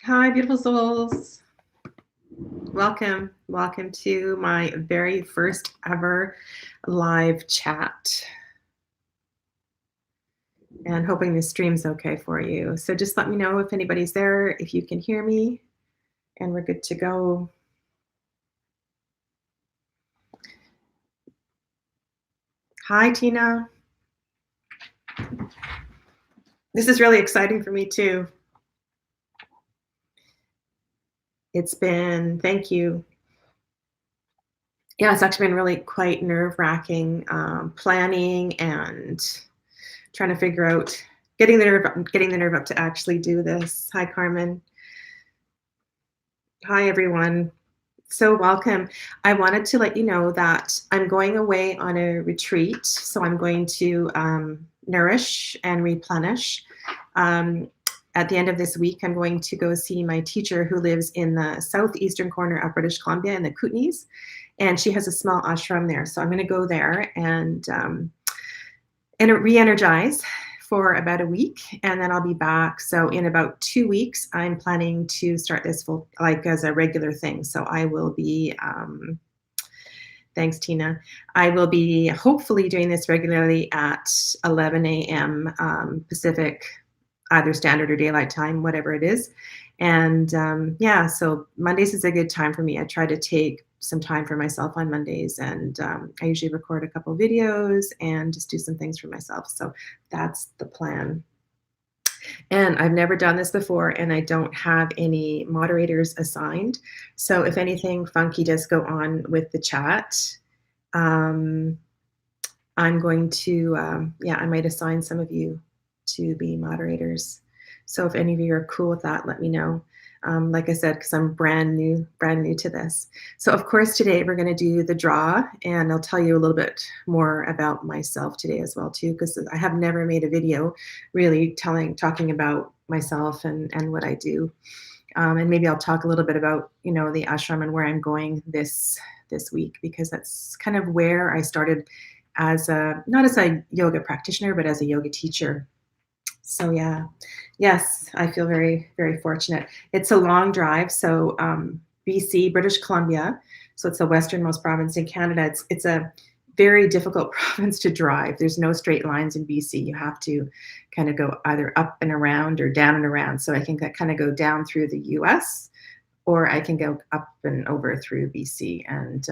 Hi, beautiful souls. Welcome to my very first ever live chat. And hoping the stream's okay for you. So just let me know if anybody's there, if you can hear me, and we're good to go. Hi, Tina. This is really exciting for me too. It's been, thank you. Yeah, it's actually been really quite nerve-wracking planning and trying to figure out, getting the nerve up to actually do this. Hi, Carmen. Hi, everyone. So welcome. I wanted to let you know that I'm going away on a retreat. So I'm going to nourish and replenish. At the end of this week, I'm going to go see my teacher who lives in the southeastern corner of British Columbia in the Kootenays. And she has a small ashram there. So I'm going to go there and re-energize for about a week, and then I'll be back. So in about 2 weeks, I'm planning to start this full, like as a regular thing. So I will be, thanks, Tina. I will be hopefully doing this regularly at 11 a.m. Pacific, either standard or daylight time, whatever it is. And yeah, so Mondays is a good time for me. I try to take some time for myself on Mondays, and I usually record a couple videos and just do some things for myself. So that's the plan. And I've never done this before, and I don't have any moderators assigned. So if anything funky does go on with the chat, I'm going to, yeah, I might assign some of you to be moderators. So if any of you are cool with that, let me know. Like I said, because I'm brand new to this. So of course today we're going to do the draw, and I'll tell you a little bit more about myself today as well too, because I have never made a video really talking about myself and what I do. And maybe I'll talk a little bit about, you know, the ashram and where I'm going this week, because that's kind of where I started as not as a yoga practitioner, but as a yoga teacher. So yeah, yes, I feel very, very fortunate. It's a long drive. So BC, British Columbia, so it's the westernmost province in Canada. It's a very difficult province to drive. There's no straight lines in BC. You have to kind of go either up and around or down and around. So I think I kind of go down through the US, or I can go up and over through BC. And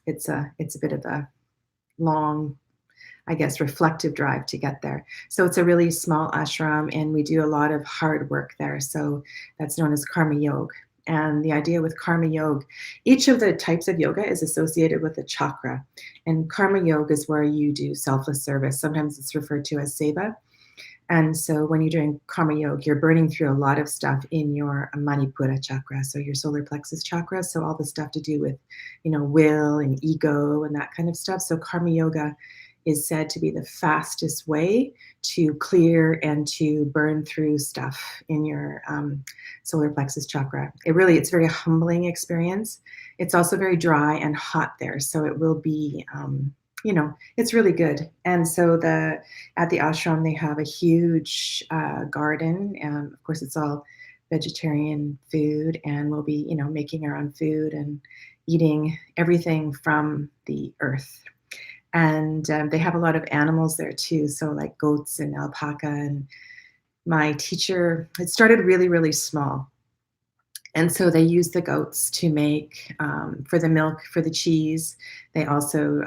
it's a bit of a long, I guess, reflective drive to get there. So it's a really small ashram, and we do a lot of hard work there. So that's known as karma yoga. And the idea with karma yoga, each of the types of yoga is associated with a chakra. And karma yoga is where you do selfless service. Sometimes it's referred to as seva. And so when you're doing karma yoga, you're burning through a lot of stuff in your manipura chakra, so your solar plexus chakra. So all the stuff to do with, you know, will and ego and that kind of stuff. So karma yoga is said to be the fastest way to clear and to burn through stuff in your solar plexus chakra. It's a very humbling experience. It's also very dry and hot there. So it will be, you know, it's really good. And so at the ashram, they have a huge garden. And of course, it's all vegetarian food, and we'll be, you know, making our own food and eating everything from the earth. And they have a lot of animals there too, so like goats and alpaca. And my teacher, it started really, really small. And so they use the goats to make, for the milk, for the cheese. They also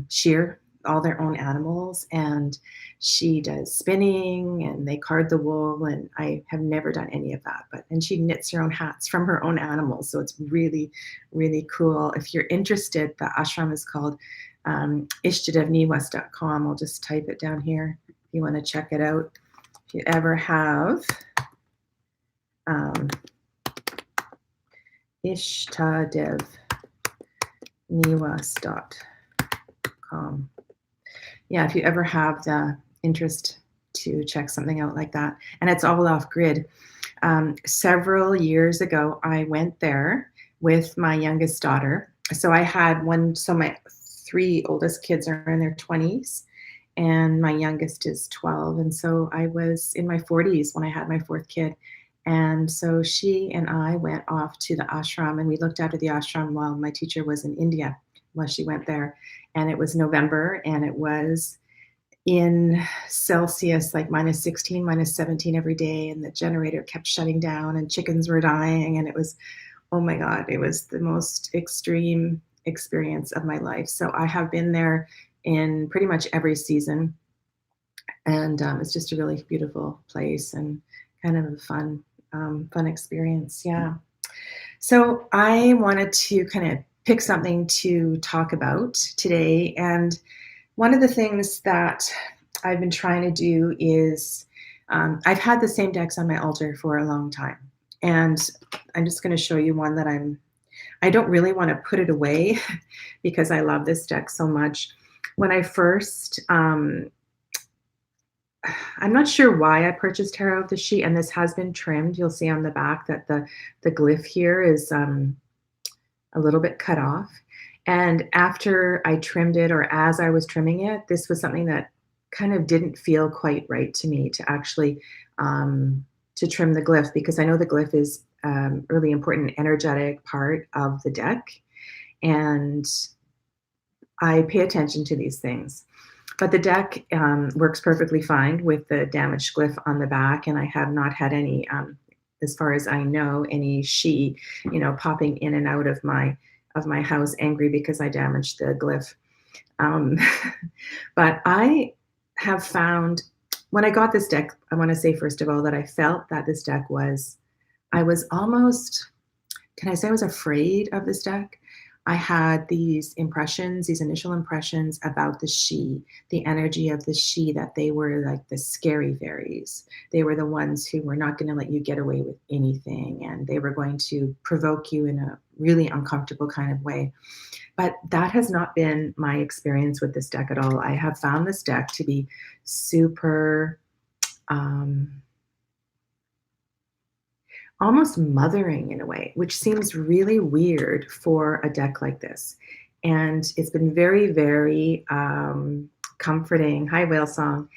shear all their own animals, and she does spinning, and they card the wool, and I have never done any of that. And she knits her own hats from her own animals, so it's really, really cool. If you're interested, the ashram is called ishtadavniwas.com. I'll just type it down here if you want to check it out. If you ever have ishtadavniwas.com. Yeah, if you ever have the interest to check something out like that. And it's all off grid. Several years ago, I went there with my youngest daughter. So I had my 3 oldest kids are in their 20s, and my youngest is 12. And so I was in my 40s when I had my 4th kid. And so she and I went off to the ashram, and we looked after the ashram while my teacher was in India, while she went there. And it was November, and it was in Celsius, like -16, -17 every day. And the generator kept shutting down, and chickens were dying. And it was, oh my God, it was the most extreme experience of my life. So I have been there in pretty much every season. And it's just a really beautiful place and kind of a fun experience. Yeah. So I wanted to kind of pick something to talk about today. And one of the things that I've been trying to do is I've had the same decks on my altar for a long time. And I'm just going to show you one that I don't really want to put it away because I love this deck so much. When I first, I'm not sure why I purchased Tarot of the She, and this has been trimmed. You'll see on the back that the glyph here is a little bit cut off. And after I trimmed it, or as I was trimming it, this was something that kind of didn't feel quite right to me to actually to trim the glyph, because I know the glyph is really important energetic part of the deck, and I pay attention to these things. But the deck works perfectly fine with the damaged glyph on the back, and I have not had any, as far as I know, any she, popping in and out of my house angry because I damaged the glyph. But I have found, when I got this deck, I want to say first of all that I felt that this deck I was almost, can I say I was afraid of this deck? I had these initial impressions about the she, the energy of the she, that they were like the scary fairies. They were the ones who were not going to let you get away with anything, and they were going to provoke you in a really uncomfortable kind of way. But that has not been my experience with this deck at all. I have found this deck to be super, almost mothering in a way, which seems really weird for a deck like this. And it's been very, very comforting. Hi, Whale Song.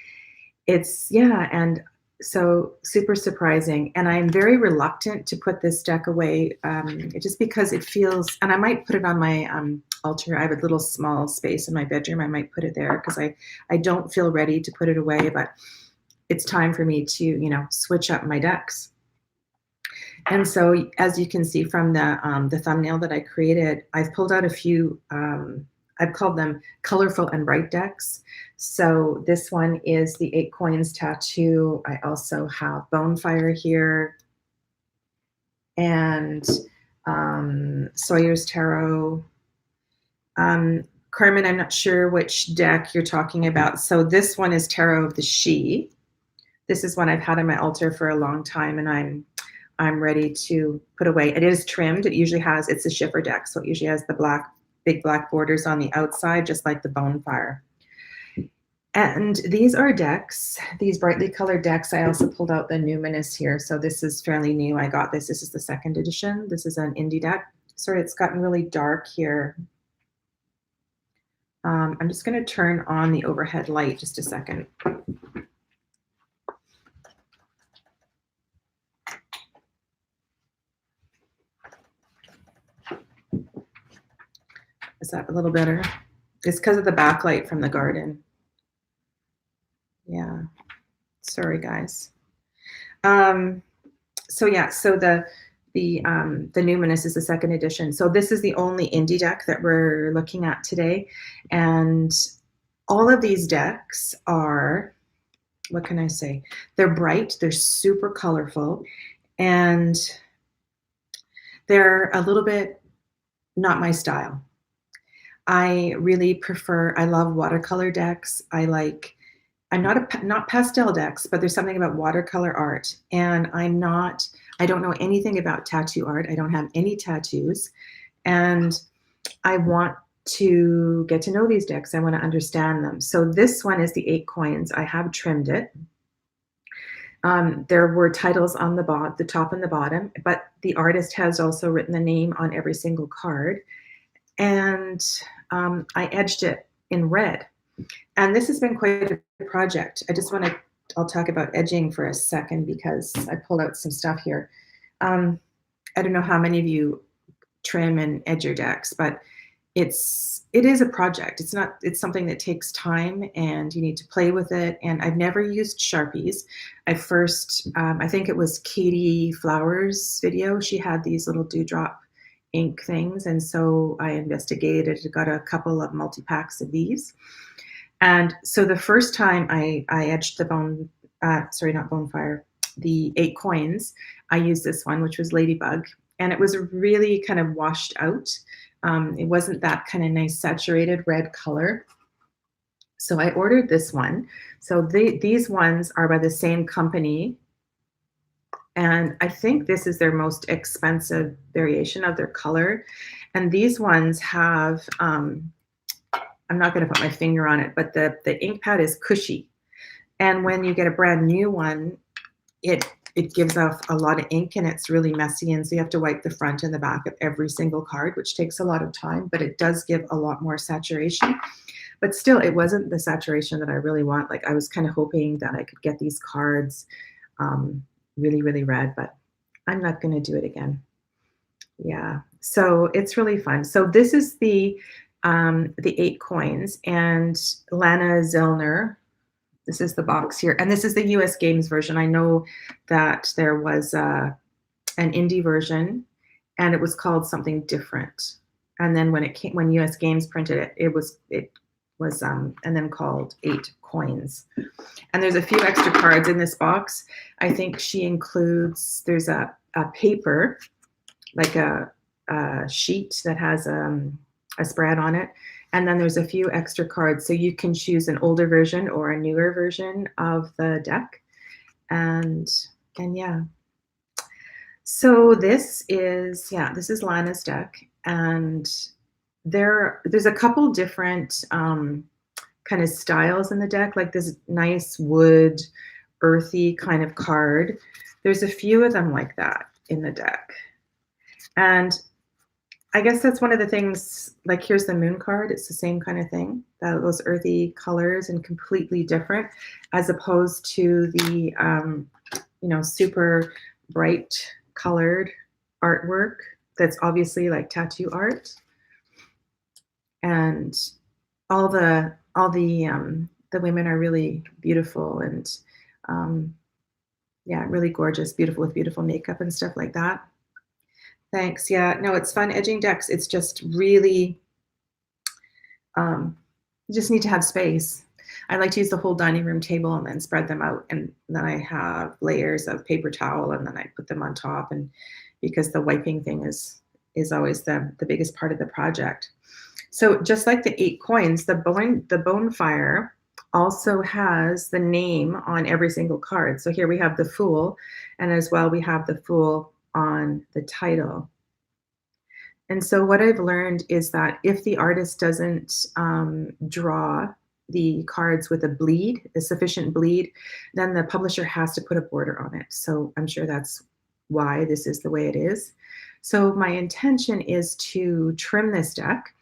And so super surprising. And I'm very reluctant to put this deck away just because it feels, and I might put it on my altar. I have a little small space in my bedroom. I might put it there because I don't feel ready to put it away, but it's time for me to, switch up my decks. And so, as you can see from the thumbnail that I created, I've pulled out a few, I've called them colorful and bright decks. So this one is the 8 Coins tattoo. I also have Bonefire here, and Sawyer's Tarot. Carmen, I'm not sure which deck you're talking about. So this one is Tarot of the She. This is one I've had on my altar for a long time, and I'm ready to put away. It is trimmed. It's a shiffer deck, so it usually has the big black borders on the outside, just like the Bonefire. And these are decks, these brightly colored decks. I also pulled out the Numinous here, so this is fairly new. I got this. This is the 2nd edition. This is an indie deck. Sorry, it's gotten really dark here. I'm just going to turn on the overhead light just a second. Is that a little better? It's because of the backlight from the garden. Yeah. Sorry, guys. So the Numinous is the 2nd edition. So this is the only indie deck that we're looking at today. And all of these decks are, what can I say? They're bright, they're super colorful, and they're a little bit not my style. I love watercolor decks. I'm not pastel decks, but there's something about watercolor art. And I don't know anything about tattoo art. I don't have any tattoos. And I want to get to know these decks. I want to understand them. So this one is the 8 Coins. I have trimmed it. There were titles on the top and the bottom, but the artist has also written the name on every single card. And I edged it in red. And this has been quite a project. I just want to I'll talk about edging for a second because I pulled out some stuff here. I don't know how many of you trim and edge your decks, but it is a project. It's something that takes time and you need to play with it. And I've never used Sharpies. I think it was Katie Flowers' video. She had these little dewdrop ink things. And so I investigated, got a couple of multi-packs of these. And so the first time I etched the not Bonefire, the 8 coins, I used this one, which was Ladybug. And it was really kind of washed out. It wasn't that kind of nice saturated red color. So I ordered this one. So these ones are by the same company. And I think this is their most expensive variation of their color. And these ones have, I'm not going to put my finger on it, but the ink pad is cushy. And when you get a brand new one, it gives off a lot of ink and it's really messy. And so you have to wipe the front and the back of every single card, which takes a lot of time, but it does give a lot more saturation. But still, it wasn't the saturation that I really want. Like I was kind of hoping that I could get these cards really, really red, but I'm not going to do it again. Yeah, so it's really fun. So this is the 8 coins and Lana Zellner. This is the box here. And this is the US Games version. I know that there was an indie version and it was called something different. And then when US Games printed it, it was and then called 8 coins. And there's a few extra cards in this box. I think she includes, there's a paper, like a sheet that has a spread on it. And then there's a few extra cards. So you can choose an older version or a newer version of the deck. And yeah. So this is Lana's deck. And there's a couple different kind of styles in the deck, like this nice wood, earthy kind of card. There's a few of them like that in the deck. And I guess that's one of the things, like here's the moon card. It's the same kind of thing, those earthy colors and completely different as opposed to the, super bright colored artwork that's obviously like tattoo art. And all the women are really beautiful and really gorgeous, beautiful with beautiful makeup and stuff like that. Thanks. Yeah, no, it's fun edging decks. It's just really, you just need to have space. I like to use the whole dining room table and then spread them out. And then I have layers of paper towel and then I put them on top. And because the wiping thing is always the biggest part of the project. So just like the 8 coins, the Bonefire also has the name on every single card. So here we have the Fool, and as well we have the Fool on the title. And so what I've learned is that if the artist doesn't draw the cards with a sufficient bleed, then the publisher has to put a border on it. So I'm sure that's why this is the way it is. So my intention is to trim this deck,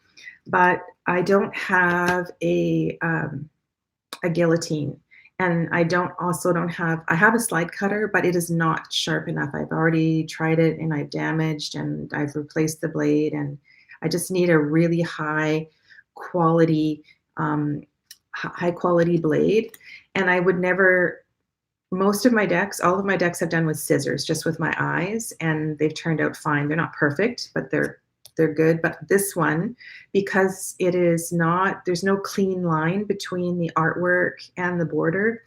but I don't have a guillotine. And I have a slide cutter, but it is not sharp enough. I've already tried it and I've damaged and I've replaced the blade, and I just need a really high quality blade. And I would never, all of my decks I've done with scissors, just with my eyes, and they've turned out fine. They're not perfect, but they're good. But this one, because it is not, there's no clean line between the artwork and the border,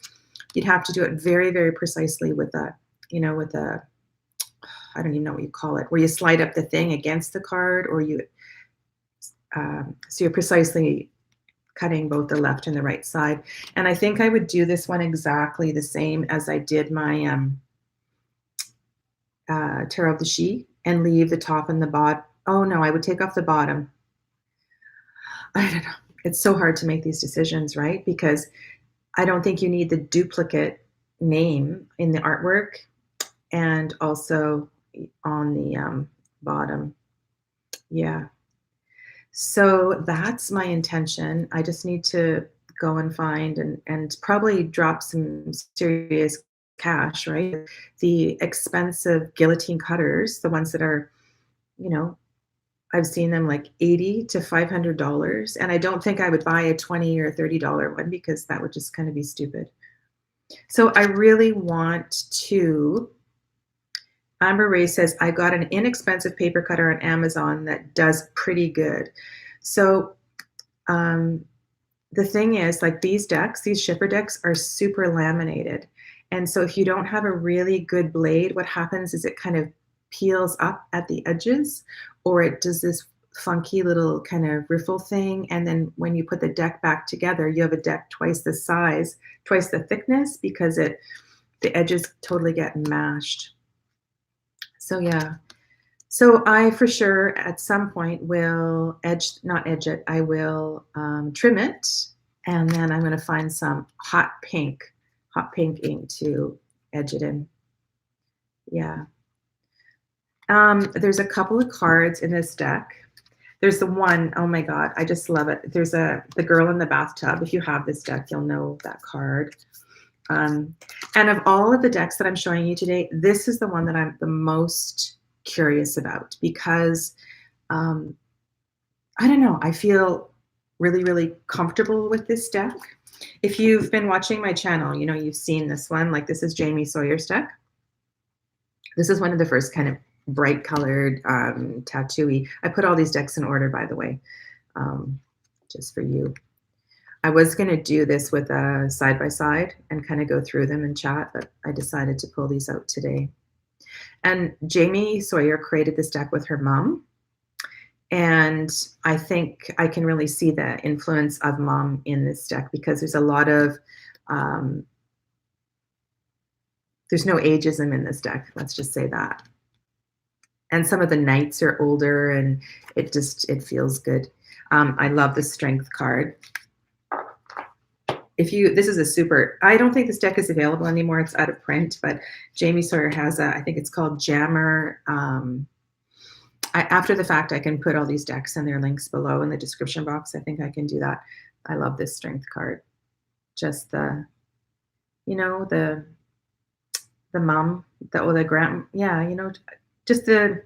you'd have to do it very, very precisely with I don't even know what you call it, where you slide up the thing against the card, or so you're precisely cutting both the left and the right side. And I think I would do this one exactly the same as I did my Tarot of the She, and leave the top and the bottom. Oh no, I would take off the bottom. I don't know. It's so hard to make these decisions, right? Because I don't think you need the duplicate name in the artwork and also on the bottom. Yeah. So that's my intention. I just need to go and find and probably drop some serious cash, right? The expensive guillotine cutters, the ones that are, you know, I've seen them like $80 to $500, and I don't think I would buy a $20 or $30 one because that would just kind of be stupid. So I really want to. Amber Ray says, I got an inexpensive paper cutter on Amazon that does pretty good. So the thing is, like these decks, these shipper decks are super laminated. And so if you don't have a really good blade, what happens is it kind of peels up at the edges, or it does this funky little kind of riffle thing. And then when you put the deck back together, you have a deck twice the size, twice the thickness, because the edges totally get mashed. So yeah. So I for sure at some point will not edge it, I will trim it, and then I'm going to find some hot pink ink to edge it in. Yeah. There's a couple of cards in this deck. There's the one, oh my God, I just love it. There's the girl in the bathtub. If you have this deck, you'll know that card. And of all of the decks that I'm showing you today, this is the one that I'm the most curious about because I don't know, I feel really, really comfortable with this deck. If you've been watching my channel, you know, you've seen this one. Like this is Jamie Sawyer's deck. This is one of the first kind of bright colored, tattooy. I put all these decks in order, by the way, just for you. I was going to do this with a side-by-side and kind of go through them and chat, but I decided to pull these out today. And Jamie Sawyer created this deck with her mom. And I think I can really see the influence of mom in this deck because there's a lot of, there's no ageism in this deck. Let's just say that. And some of the knights are older and it feels good. I love the strength card. This is a super, I don't think this deck is available anymore. It's out of print, but Jamie Sawyer has I think it's called Jammer. After the fact, I can put all these decks and their links below in the description box. I think I can do that. I love this strength card. Just the, you know, the mom, the grand, yeah, you know, just the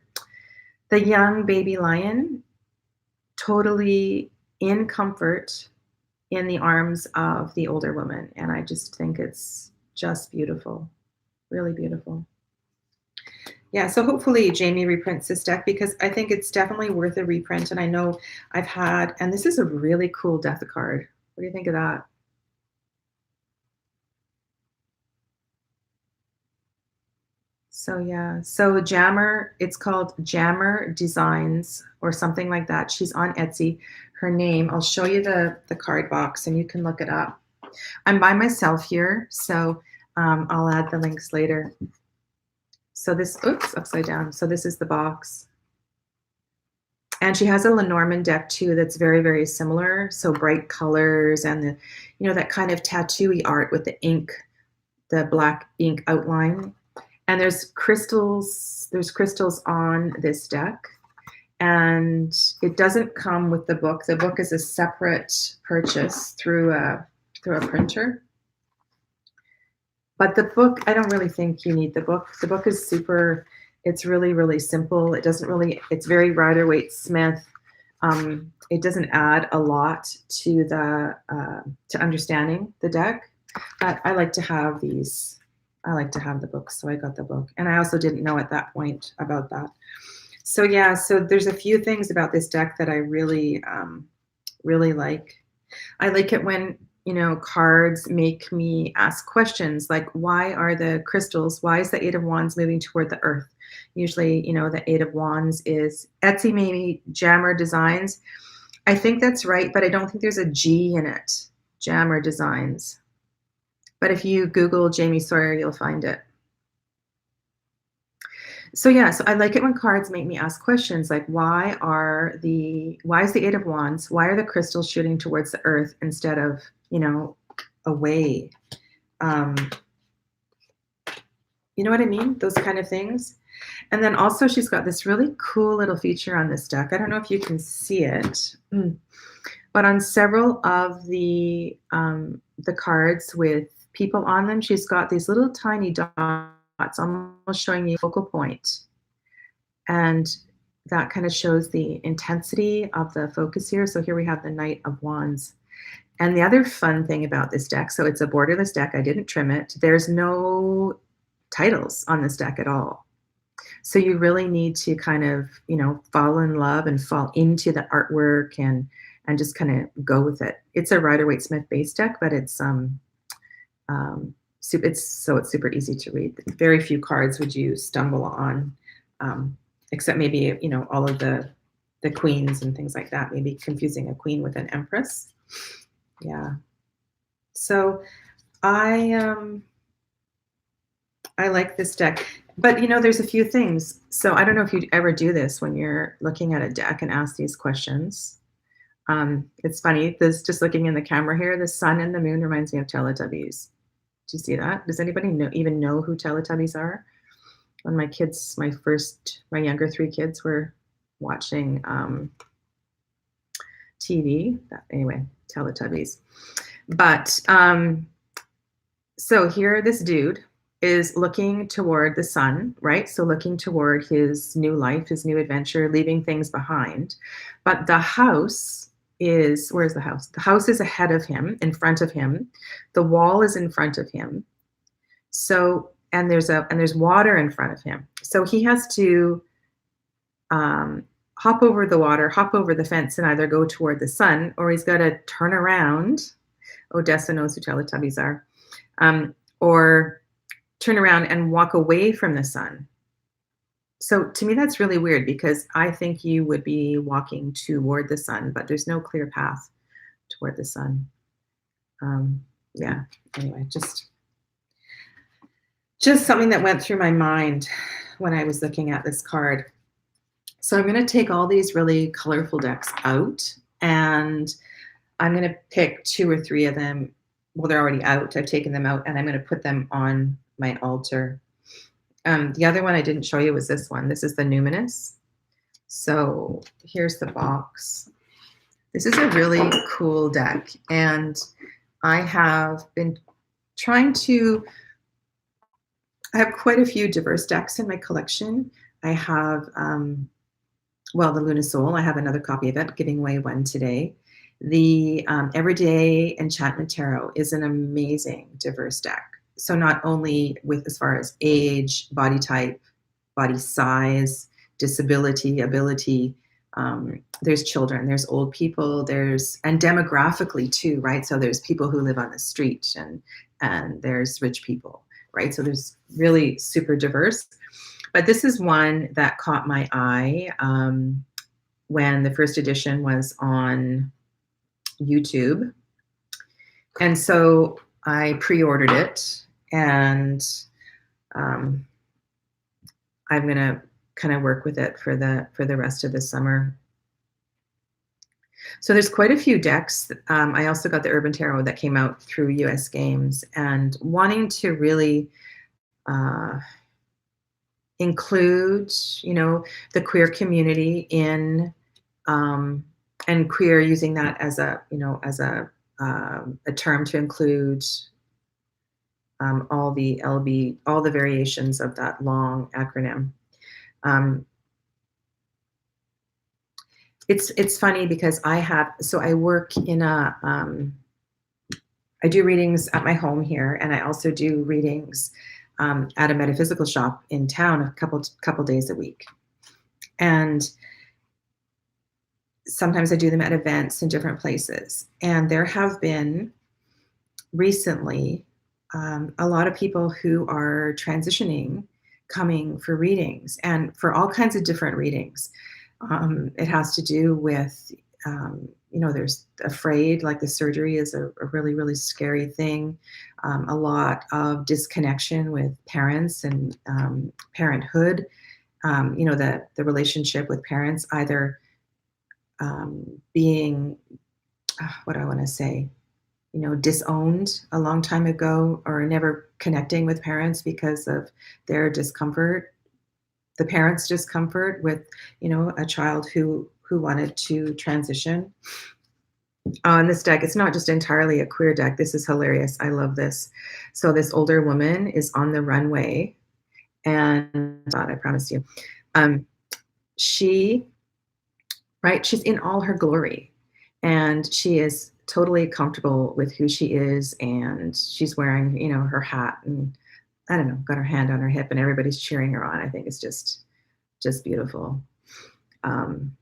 young baby lion, totally in comfort in the arms of the older woman. And I just think it's just beautiful, really beautiful. Yeah, so hopefully Jamie reprints this deck because I think it's definitely worth a reprint. And I know I've had, and this is a really cool death card. What do you think of that? So yeah, so Jammer, it's called Jammer Designs or something like that. She's on Etsy. Her name, I'll show you the card box and you can look it up. I'm by myself here, so I'll add the links later. So this, oops, upside down. So this is the box. And she has a Lenormand deck too that's very, very similar. So bright colors and the, you know, that kind of tattooy art with the ink, the black ink outline. And there's crystals on this deck. And it doesn't come with the book. The book is a separate purchase through a printer. But the book, I don't really think you need the book. The book is super, it's really, really simple. It doesn't really, it's very Rider-Waite Smith. It doesn't add a lot to the, to understanding the deck. But I like to have these, I like to have the book, so I got the book. And I also didn't know at that point about that. So yeah, so there's a few things about this deck that I really, really like. I like it when, you know, cards make me ask questions like, why are the crystals, why is the Eight of Wands moving toward the earth? Usually, you know, the Eight of Wands is Etsy, maybe Jammer Designs. I think that's right, but I don't think there's a G in it, Jammer Designs. But if you Google Jamie Sawyer, you'll find it. So yeah, so I like it when cards make me ask questions like why is the Eight of Wands, why are the crystals shooting towards the earth instead of, you know, away? You know what I mean? Those kind of things. And then also she's got this really cool little feature on this deck. I don't know if you can see it. But on several of the cards with people on them, she's got these little tiny dots, almost showing you focal point. And that kind of shows the intensity of the focus here. So here we have the Knight of Wands. And the other fun thing about this deck, so it's a borderless deck. I didn't trim it. There's no titles on this deck at all. So you really need to kind of, fall in love and fall into the artwork and just kind of go with it. It's a Rider-Waite-Smith base deck, but it's super easy to read. Very few cards would you stumble on, except maybe all of the queens and things like that. Maybe confusing a queen with an empress. Yeah. So I like this deck, but there's a few things. So I don't know if you ever do this when you're looking at a deck and ask these questions. It's funny, just looking in the camera here, the sun and the moon reminds me of Teletubbies. Do you see that? Does anybody even know who Teletubbies are? When my younger 3 kids were watching TV. Anyway, Teletubbies. But so here, this dude is looking toward the sun, right? So looking toward his new life, his new adventure, leaving things behind. But the house where's the house? The house is ahead of him, in front of him. The wall is in front of him. So, and there's water in front of him. So he has to hop over the water, hop over the fence, and either go toward the sun, or he's got to turn around. Odessa knows who Teletubbies are. Or turn around and walk away from the sun. So to me, that's really weird, because I think you would be walking toward the sun, but there's no clear path toward the sun. Yeah, anyway, just something that went through my mind when I was looking at this card. So I'm going to take all these really colorful decks out, and I'm going to pick 2 or 3 of them. Well, they're already out. I've taken them out, and I'm going to put them on my altar. The other one I didn't show you was this one. This is the Numinous. So here's the box. This is a really cool deck, and I have been trying to. I have quite a few diverse decks in my collection. I have, the Luna Soul. I have another copy of it, giving away one today. The Everyday Enchantment Tarot is an amazing diverse deck. So not only with as far as age, body type, body size, disability, ability, there's children, there's old people, and demographically too, right? So there's people who live on the street, and there's rich people, right? So there's really super diverse. But this is one that caught my eye when the first edition was on YouTube. And so I pre-ordered it, and I'm going to kind of work with it for the rest of the summer. So there's quite a few decks. I also got the Urban Tarot that came out through US Games, and wanting to really include, the queer community in, and queer, using that as a term to include all the variations of that long acronym. It's funny because I work in I do readings at my home here, and I also do readings at a metaphysical shop in town a couple days a week. And sometimes I do them at events in different places. And there have been recently a lot of people who are transitioning coming for readings, and for all kinds of different readings. It has to do with, there's afraid, like the surgery is a really, really scary thing. A lot of disconnection with parents and parenthood. The relationship with parents either being, what do I want to say, disowned a long time ago, or never connecting with parents because of their discomfort, the parents' discomfort with, a child who wanted to transition. On this deck, it's not just entirely a queer deck. This is hilarious. I love this. So this older woman is on the runway, and God, I promise you, um, she, right, she's in all her glory, and she is totally comfortable with who she is, and she's wearing, her hat, and I don't know, got her hand on her hip, and everybody's cheering her on. I think it's just beautiful. Um,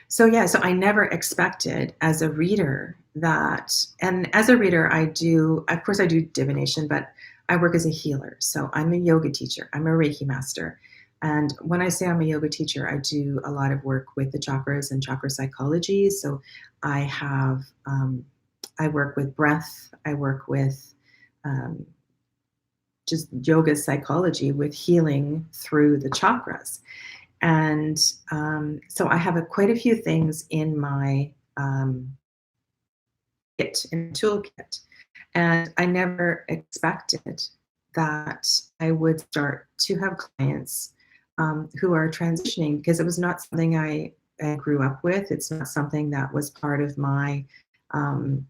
So yeah, so I never expected as a reader that, and as a reader, of course, I do divination, but I work as a healer. So I'm a yoga teacher, I'm a Reiki master. And when I say I'm a yoga teacher, I do a lot of work with the chakras and chakra psychology. So I have, I work with breath, I work with um, just yoga psychology with healing through the chakras. And so I have quite a few things in my toolkit. And I never expected that I would start to have clients who are transitioning, because it was not something I grew up with. It's not something that was part of my um,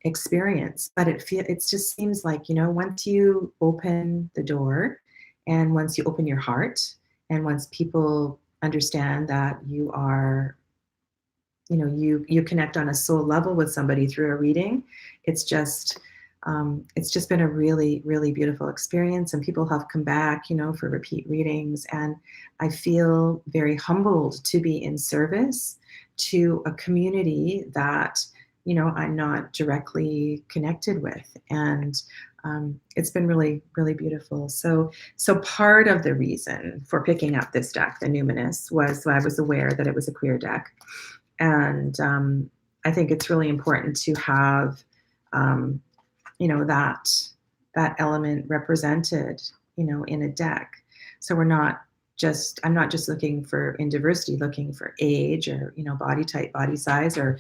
experience. But it just seems like, once you open the door and once you open your heart and once people understand that you are, you connect on a soul level with somebody through a reading, it's just it's just been a really, really beautiful experience, and people have come back, for repeat readings, and I feel very humbled to be in service to a community that, I'm not directly connected with, and it's been really, really beautiful. So part of the reason for picking up this deck, the Numinous, was I was aware that it was a queer deck, and I think it's really important to have um, that element represented, in a deck. So I'm not just looking for, in diversity, looking for age or, body type, body size, or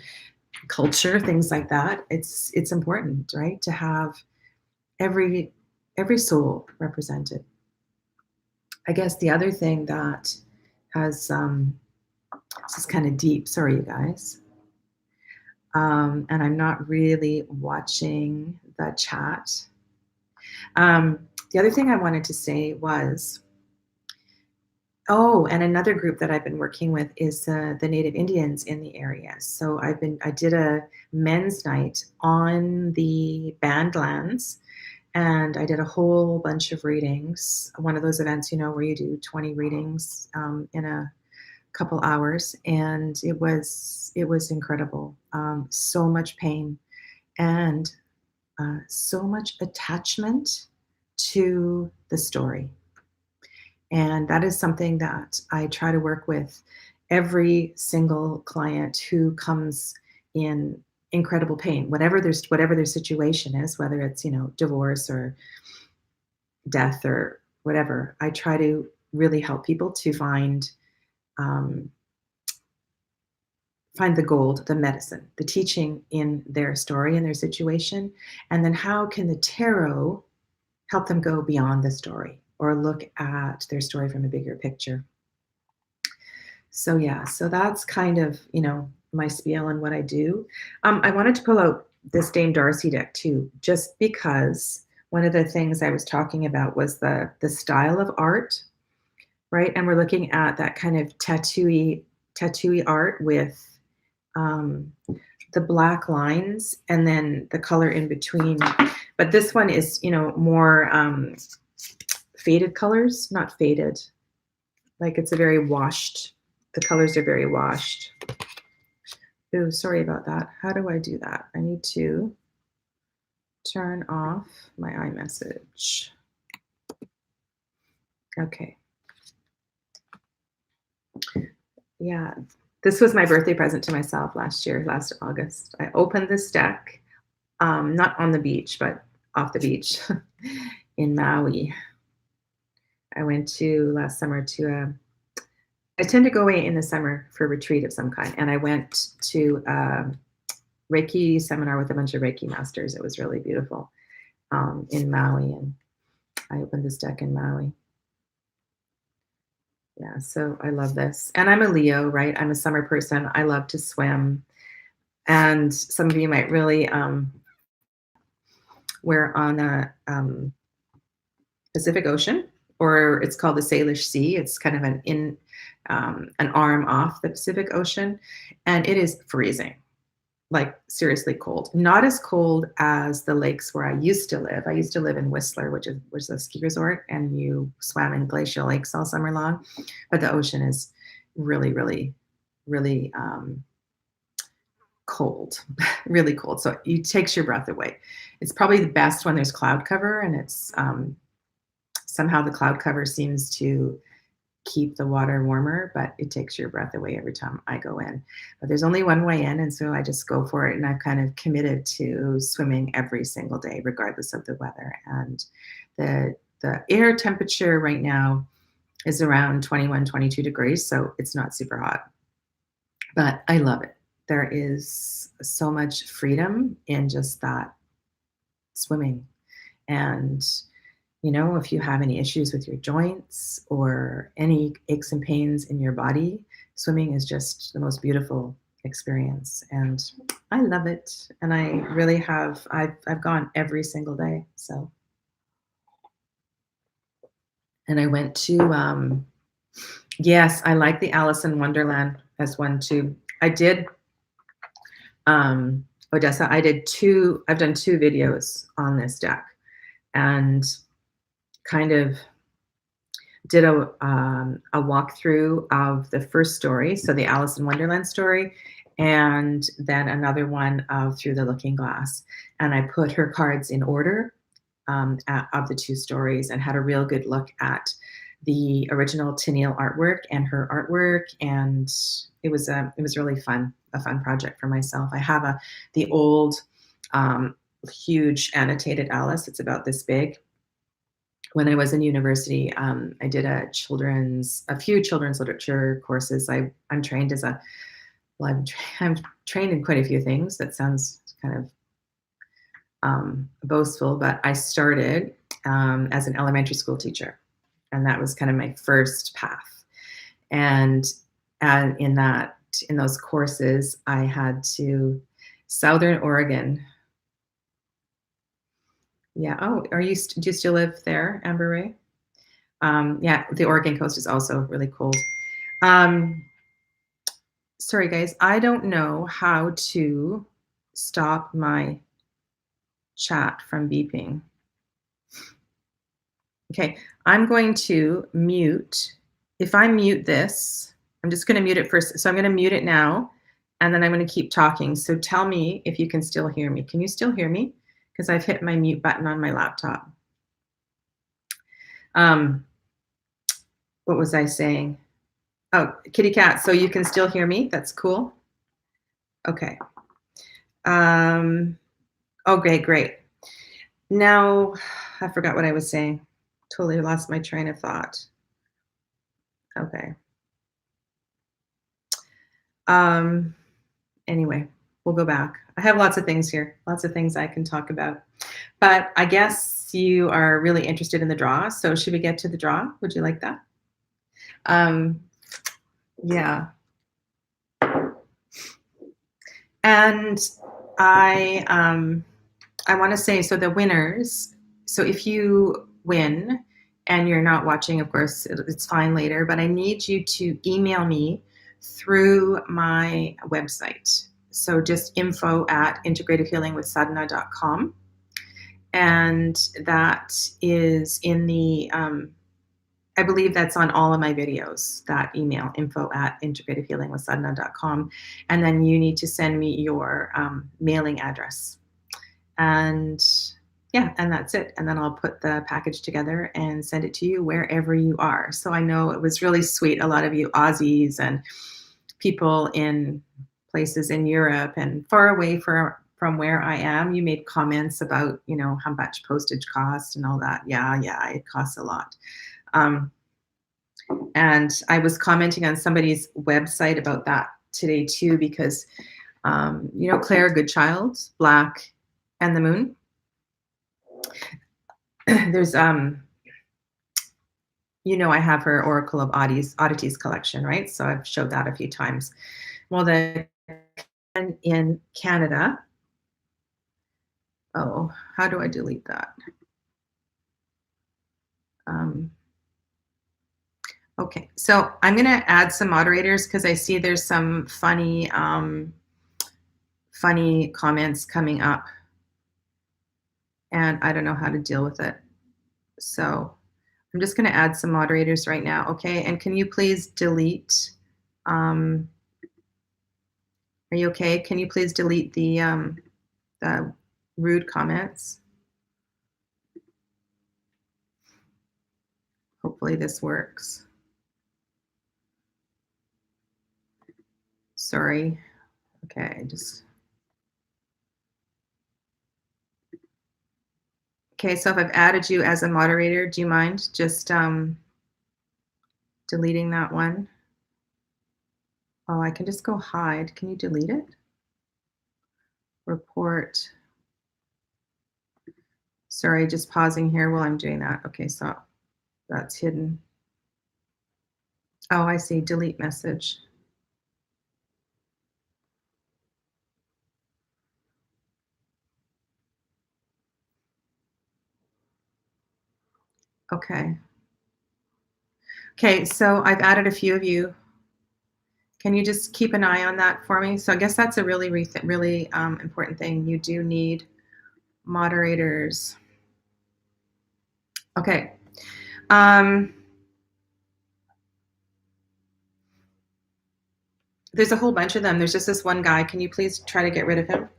culture, things like that. It's important, right, to have every soul represented. I guess the other thing that has this is kind of deep. Sorry, you guys. And I'm not really watching the chat. The other thing I wanted to say was, oh, and another group that I've been working with is the Native Indians in the area. So I did a men's night on the Bandlands, and I did a whole bunch of readings. One of those events, where you do 20 readings in a couple hours, and it was incredible. So much pain and so much attachment to the story. And that is something that I try to work with every single client who comes in incredible pain, whatever their situation is, whether it's, divorce or death or whatever. I try to really help people to um, find the gold, the medicine, the teaching in their story and their situation. And then how can the tarot help them go beyond the story or look at their story from a bigger picture? So yeah, so that's kind of, my spiel and what I do. I wanted to pull out this Dame Darcy deck too, just because one of the things I was talking about was the style of art, right? And we're looking at that kind of tattooy art with um, the black lines and then the color in between. But this one is, more faded colors, not faded. Like it's a very washed, the colors are very washed. Ooh, sorry about that. How do I do that? I need to turn off my iMessage. Okay. Yeah, this was my birthday present to myself last August. I opened this deck, not on the beach, but off the beach in Maui. I went to last summer to I tend to go away in the summer for a retreat of some kind, and I went to a Reiki seminar with a bunch of Reiki masters. It was really beautiful in Maui, and I opened this deck in Maui. Yeah, so I love this. And I'm a Leo, right? I'm a summer person. I love to swim. And some of you might really, we're on the Pacific Ocean, or it's called the Salish Sea. It's kind of an arm off the Pacific Ocean, and it is freezing, like seriously cold. Not as cold as the lakes where I used to live. I used to live in Whistler, which was a ski resort, and you swam in glacial lakes all summer long. But the ocean is really, really, really cold, really cold. So it takes your breath away. It's probably the best when there's cloud cover, and it's somehow the cloud cover seems to keep the water warmer, but it takes your breath away every time I go in. But there's only one way in, and so I just go for it. And I've kind of committed to swimming every single day, regardless of the weather. And the air temperature right now is around 21, 22 degrees, so it's not super hot. But I love it. There is so much freedom in just that swimming. And you know, if you have any issues with your joints or any aches and pains in your body, swimming is just the most beautiful experience. And I love it. And I really have, I've gone every single day. So, and I went to, yes, I like the Alice in Wonderland as one too. I did, Odessa, I've done 2 videos on this deck, and kind of did a walkthrough of the first story, so the Alice in Wonderland story, and then another one of Through the Looking Glass. And I put her cards in order of the 2 stories, and had a real good look at the original Tennille artwork and her artwork, and it was really fun, a fun project for myself. I have the old huge annotated Alice. It's about this big. When I was in university, I did a few children's literature courses. I'm trained as I'm trained in quite a few things. That sounds kind of boastful, but I started as an elementary school teacher, and that was kind of my first path. And in those courses, I had to Southern Oregon. Yeah. Oh, do you still live there, Amber Ray? Yeah, the Oregon coast is also really cold. Sorry, guys. I don't know how to stop my chat from beeping. Okay, I'm going to mute. If I mute this, I'm just going to mute it first. So I'm going to mute it now, and then I'm going to keep talking. So tell me if you can still hear me. Can you still hear me? Because I've hit my mute button on my laptop. What was I saying? Oh, kitty cat. So you can still hear me? That's cool. Okay. Okay, great. Now, I forgot what I was saying. Totally lost my train of thought. Okay. Anyway, we'll go back. I have lots of things here, lots of things I can talk about. But I guess you are really interested in the draw. So should we get to the draw? Would you like that? Yeah. And I want to say, so the winners, so if you win and you're not watching, of course, it's fine later, but I need you to email me through my website. So just info@integrativehealingwithsadhana.com. And that is in the, I believe that's on all of my videos, that email, info@integrativehealingwithsadhana.com. And then you need to send me your mailing address. And yeah, and that's it. And then I'll put the package together and send it to you wherever you are. So I know it was really sweet. A lot of you Aussies and people in places in Europe and far away from where I am, you made comments about, you know, how much postage costs and all that. Yeah, it costs a lot. And I was commenting on somebody's website about that today too, because, you know, Claire Goodchild, Black and the Moon. There's, you know, I have her Oracle of Oddities collection, right? So I've showed that a few times. Well, the in Canada. Oh, how do I delete that? Okay, so I'm going to add some moderators because I see there's some funny comments coming up, and I don't know how to deal with it. So I'm just going to add some moderators right now, okay? And can you please delete? Are you okay? Can you please delete the rude comments? Hopefully this works. Sorry. Okay, just. Okay, so if I've added you as a moderator, do you mind just deleting that one? Oh, I can just go hide. Can you delete it? Report. Sorry, just pausing here while I'm doing that. Okay, so that's hidden. Oh, I see. Delete message. Okay. Okay, so I've added a few of you. Can you just keep an eye on that for me? So I guess that's a really important thing. You do need moderators. Okay. There's a whole bunch of them. There's just this one guy. Can you please try to get rid of him?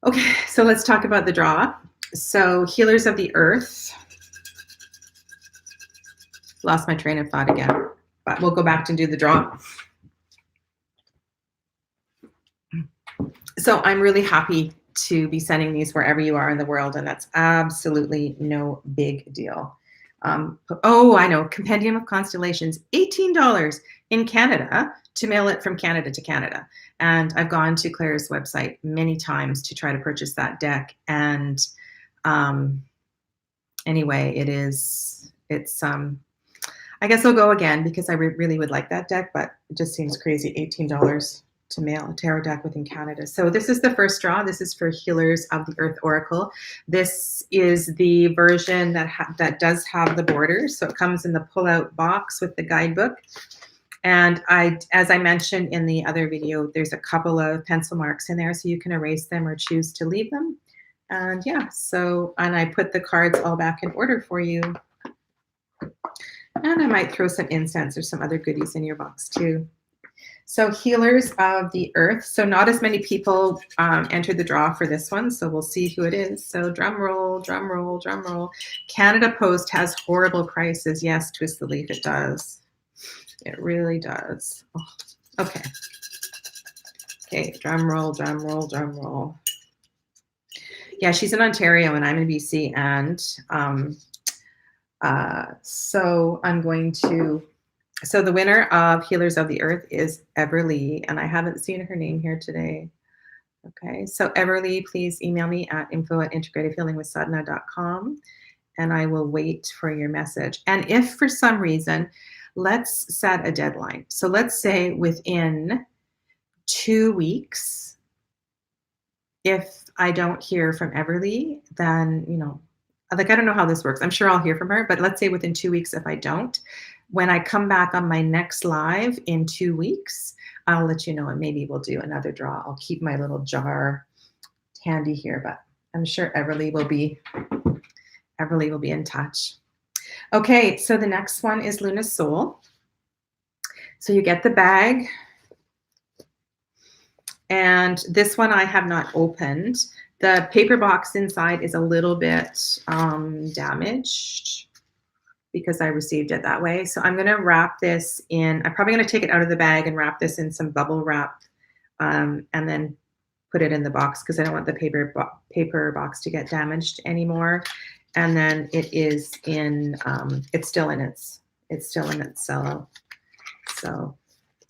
Okay, so let's talk about the draw. So Healers of the Earth. Lost my train of thought again, but we'll go back to do the draw. So I'm really happy to be sending these wherever you are in the world, and that's absolutely no big deal. Oh, I know, Compendium of Constellations, $18 in Canada to mail it from Canada to Canada. And I've gone to Claire's website many times to try to purchase that deck. And anyway, it's I guess I'll go again because I really would like that deck, but it just seems crazy, $18 to mail a tarot deck within Canada. So this is the first draw. This is for Healers of the Earth Oracle. This is the version that does have the borders. So it comes in the pull-out box with the guidebook. And as I mentioned in the other video, there's a couple of pencil marks in there, so you can erase them or choose to leave them. And yeah, and I put the cards all back in order for you. And I might throw some incense or some other goodies in your box too. So Healers of the Earth. So not as many people entered the draw for this one, so we'll see who it is. So drum roll, drum roll, drum roll. Canada Post has horrible prices. Yes, Twist the Leaf, it does. It really does. Oh, okay. Okay, drum roll, drum roll, drum roll. Yeah, she's in Ontario and I'm in BC, and so I'm going to. So the winner of Healers of the Earth is Everly, and I haven't seen her name here today. Okay, so Everly, please email me at info@integratedhealingwithsadhana.com, and I will wait for your message. And if for some reason, let's set a deadline. So let's say within 2 weeks, if I don't hear from Everly, then, like, I don't know how this works. I'm sure I'll hear from her, but let's say within 2 weeks, if I don't, when I come back on my next live in 2 weeks, I'll let you know, and maybe we'll do another draw. I'll keep my little jar handy here, but I'm sure Everly will be in touch. Okay, so the next one is Luna's Soul. So you get the bag, and this one I have not opened. The paper box inside is a little bit damaged because I received it that way. So I'm going to wrap this in, I'm probably going to take it out of the bag and wrap this in some bubble wrap, and then put it in the box because I don't want the paper box to get damaged anymore. And then it is in, it's still in its cello.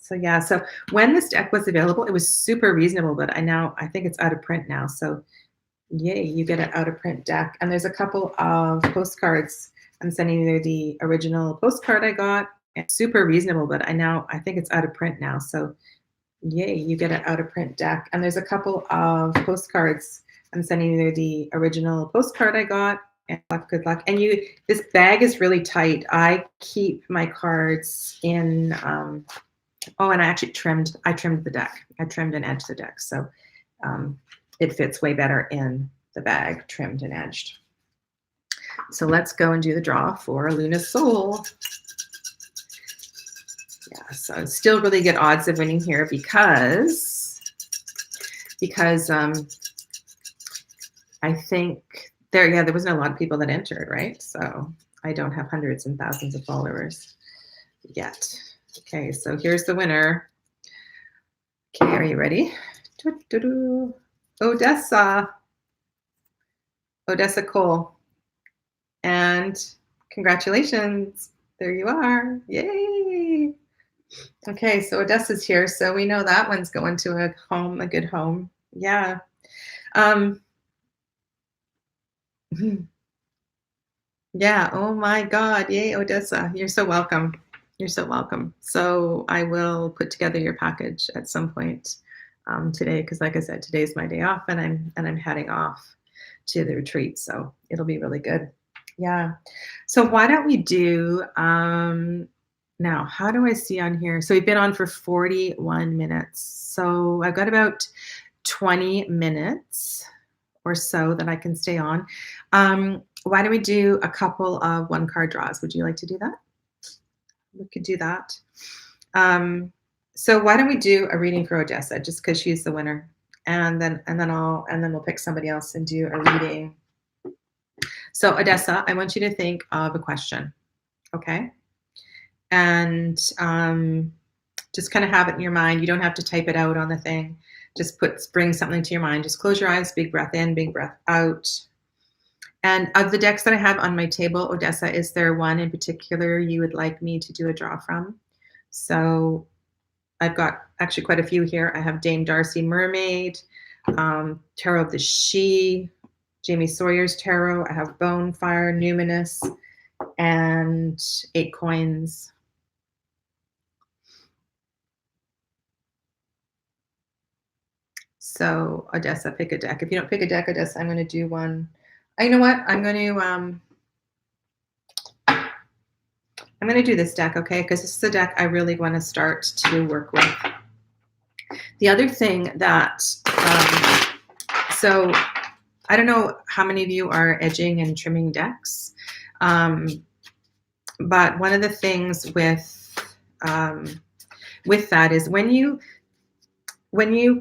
So yeah, so when this deck was available, it was super reasonable, but I think it's out of print now. So yay, you get an out of print deck. And there's a couple of postcards. I'm sending you the original postcard I got. It's super reasonable, but I think it's out of print now. So Yay, you get an out of print deck. And there's a couple of postcards. I'm sending you the original postcard I got. And good luck. And this bag is really tight. I keep my cards in. Oh, and I trimmed the deck. I trimmed and edged the deck, so it fits way better in the bag, trimmed and edged. So let's go and do the draw for Luna's Soul. Yeah, so still really good odds of winning here because I think there wasn't a lot of people that entered, right? So I don't have hundreds and thousands of followers yet. Okay, so here's the winner. Okay, are you ready? Odessa Cole. And congratulations. There you are. Yay. Okay, so Odessa's here. So we know that one's going to a good home. Yeah. Yeah. Oh my God. Yay, Odessa. You're so welcome. You're so welcome. So I will put together your package at some point today, because like I said, today's my day off, and I'm heading off to the retreat. So it'll be really good. Yeah. So why don't we do now, how do I see on here? So we've been on for 41 minutes. So I've got about 20 minutes or so that I can stay on. Why don't we do a couple of one card draws? Would you like to do that? We could do that. So why don't we do a reading for Odessa, just because she's the winner, and then we'll pick somebody else and do a reading. So Odessa, I want you to think of a question, okay? And just kind of have it in your mind. You don't have to type it out on the thing. Just bring something to your mind. Just close your eyes, big breath in, big breath out. And of the decks that I have on my table, Odessa, is there one in particular you would like me to do a draw from? So I've got actually quite a few here. I have Dame Darcy Mermaid, Tarot of the She, Jamie Sawyer's Tarot. I have Bonefire, Numinous, and 8 Coins. So Odessa, pick a deck. If you don't pick a deck, Odessa, I'm going to do one. You know what? I'm going to do this deck, okay? Because this is a deck I really want to start to work with. The other thing that, so I don't know how many of you are edging and trimming decks, but one of the things with that is when you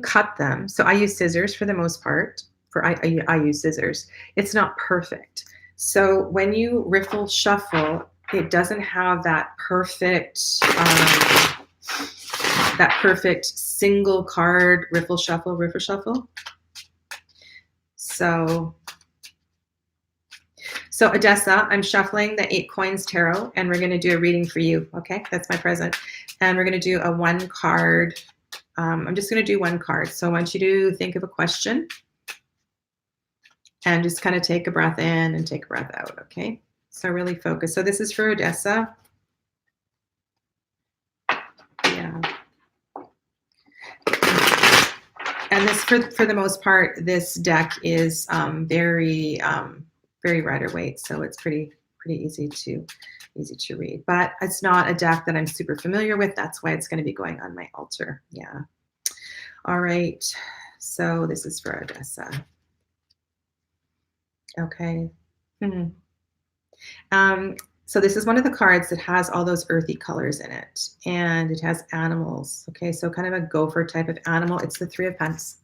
cut them. So I use scissors for the most part. I use scissors. It's not perfect. So when you riffle shuffle, it doesn't have that perfect single card riffle shuffle. So Odessa, I'm shuffling the 8 Coins Tarot, and we're going to do a reading for you. Okay, that's my present, and we're going to do a one card. I'm just going to do one card. So I want you to think of a question and just kind of take a breath in and take a breath out. Okay, so really focus. So this is for Odessa. Yeah. And this, for the most part, this deck is very rider weight, so it's pretty easy to read. But it's not a deck that I'm super familiar with. That's why it's going to be going on my altar. Yeah. All right. So this is for Odessa. Okay. So this is one of the cards that has all those earthy colors in it, and it has animals. Okay, so kind of a gopher type of animal. It's the 3 of Pentacles.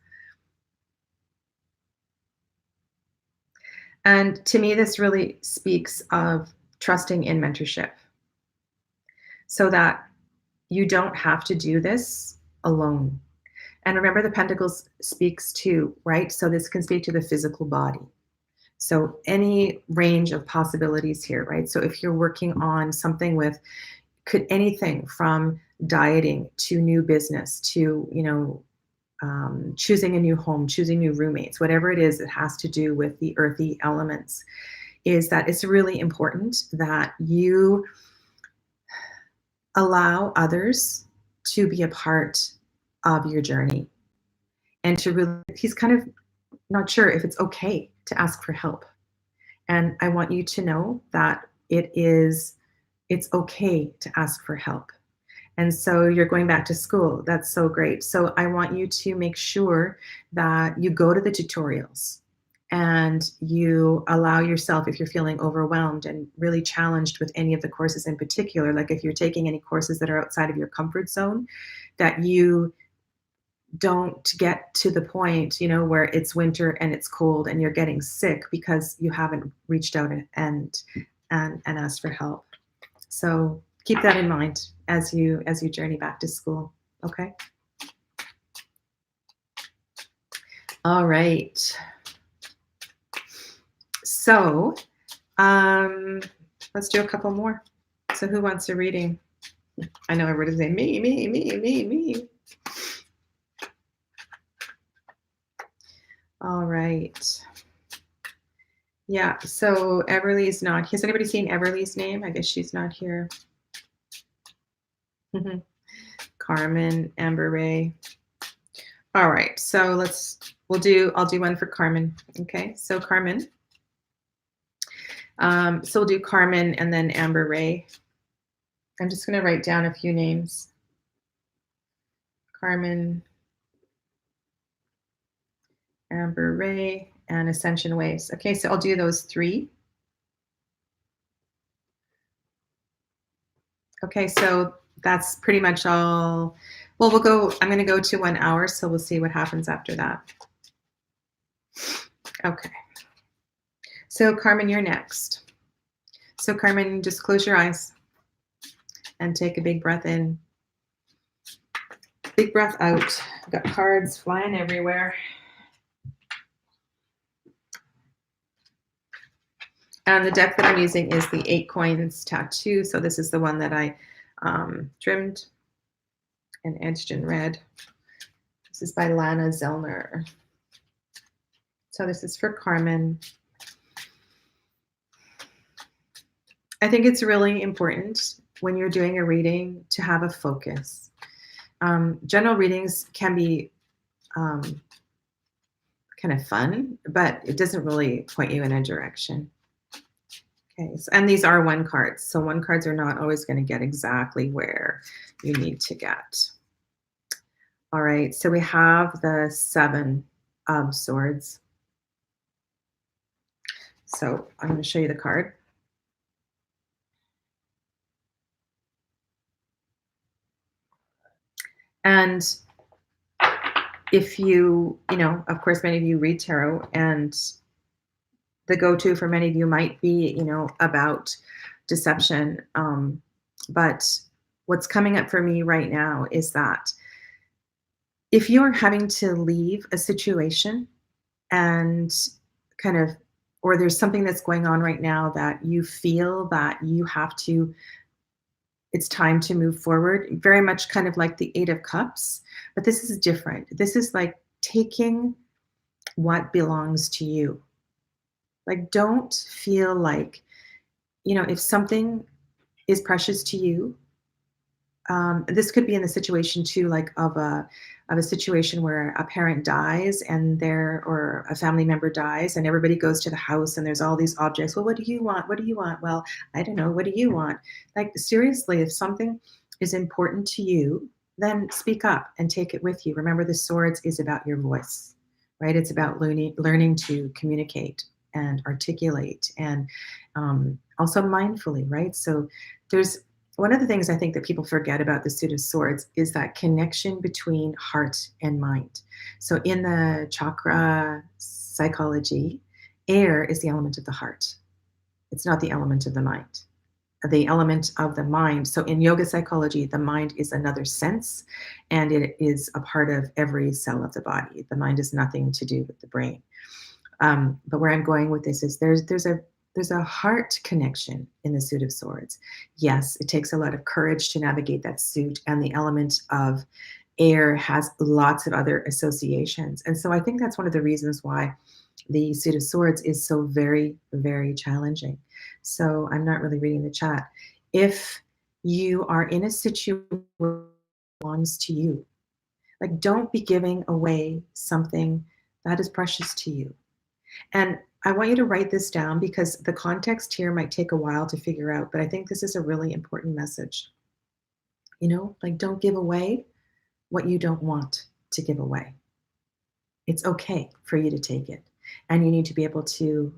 And to me, this really speaks of trusting in mentorship, so that you don't have to do this alone. And remember, the Pentacles speaks to, right? So this can speak to the physical body. So any range of possibilities here, right? So if you're working on something with, could anything from dieting to new business to, choosing a new home, choosing new roommates, whatever it is that has to do with the earthy elements, is that it's really important that you allow others to be a part of your journey, and to really, he's kind of not sure if it's okay to ask for help. And I want you to know that it's okay to ask for help. And so you're going back to school. That's so great. So I want you to make sure that you go to the tutorials and you allow yourself, if you're feeling overwhelmed and really challenged with any of the courses in particular, like if you're taking any courses that are outside of your comfort zone, that you don't get to the point, where it's winter and it's cold and you're getting sick because you haven't reached out and asked for help. So keep that in mind as you journey back to school. Okay. All right. So let's do a couple more. So who wants a reading? I know everybody's saying me. All right. Yeah, so Everly's not. Has anybody seen Everly's name? I guess she's not here. Carmen, Amber Ray. All right, so I'll do one for Carmen. Okay, so Carmen. So we'll do Carmen and then Amber Ray. I'm just going to write down a few names. Carmen, Amber Ray, and Ascension Waves. Okay, so I'll do those three. Okay, so that's pretty much all. Well, I'm going to go to 1 hour, so we'll see what happens after that. Okay. So Carmen, you're next. So Carmen, just close your eyes and take a big breath in. Big breath out. I've got cards flying everywhere. And the deck that I'm using is the 8 Coins Tattoo. So this is the one that I trimmed and edged in red. This is by Lana Zellner. So this is for Carmen. I think it's really important when you're doing a reading to have a focus. General readings can be kind of fun, but it doesn't really point you in a direction. Okay, so, and these are 1 cards. So 1 cards are not always going to get exactly where you need to get. All right, so we have the 7 of Swords. So I'm going to show you the card. And if you of course, many of you read tarot, and the go-to for many of you might be, about deception. But what's coming up for me right now is that if you're having to leave a situation and kind of, or there's something that's going on right now that you feel that you have to, it's time to move forward, very much kind of like the 8 of Cups, but this is different. This is like taking what belongs to you. Like, don't feel like, if something is precious to you, this could be in the situation too, like of a situation where a parent dies or a family member dies and everybody goes to the house and there's all these objects. Well, what do you want? What do you want? Well, I don't know. What do you want? Like, seriously, if something is important to you, then speak up and take it with you. Remember, the Swords is about your voice, right? It's about learning to communicate and articulate, and also mindfully, right? So there's one of the things I think that people forget about the Suit of Swords is that connection between heart and mind. So in the chakra psychology, air is the element of the heart. It's not the element of the mind. The element of the mind. So in yoga psychology, the mind is another sense, and it is a part of every cell of the body. The mind has nothing to do with the brain. But where I'm going with this is there's a heart connection in the Suit of Swords. Yes, it takes a lot of courage to navigate that suit, and the element of air has lots of other associations. And so I think that's one of the reasons why the Suit of Swords is so very, very challenging. So I'm not really reading the chat. If you are in a situation that belongs to you, Like, don't be giving away something that is precious to you. And I want you to write this down because the context here might take a while to figure out, but I think this is a really important message. Like, don't give away what you don't want to give away. It's okay for you to take it, and you need to be able to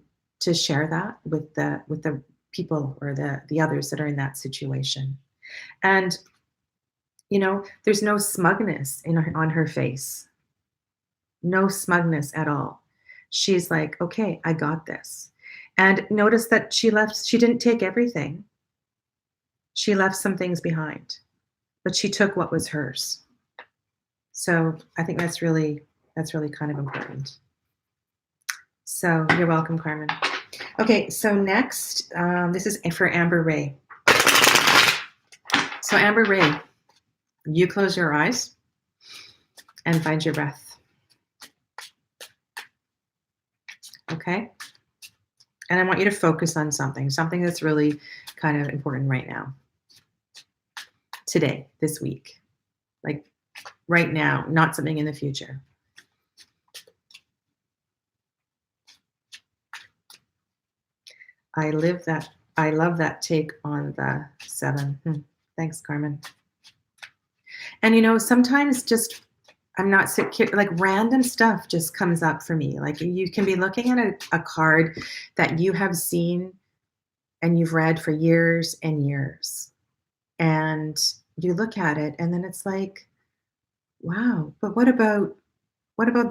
share that with the people or the others that are in that situation. And there's no smugness on her face, no smugness at all. She's like, okay, I got this. And notice that she didn't take everything. She left some things behind, but she took what was hers. So I think that's really kind of important. So you're welcome, Carmen. Okay, so next, this is for Amber Ray. So Amber Ray, you close your eyes and find your breath. Okay? And I want you to focus on something that's really kind of important right now. Today, this week. Like right now, not something in the future. I love that take on the 7. Thanks, Carmen. And sometimes just I'm not secure, like random stuff just comes up for me. Like you can be looking at a card that you have seen and you've read for years and years. And you look at it and then it's like, wow, but what about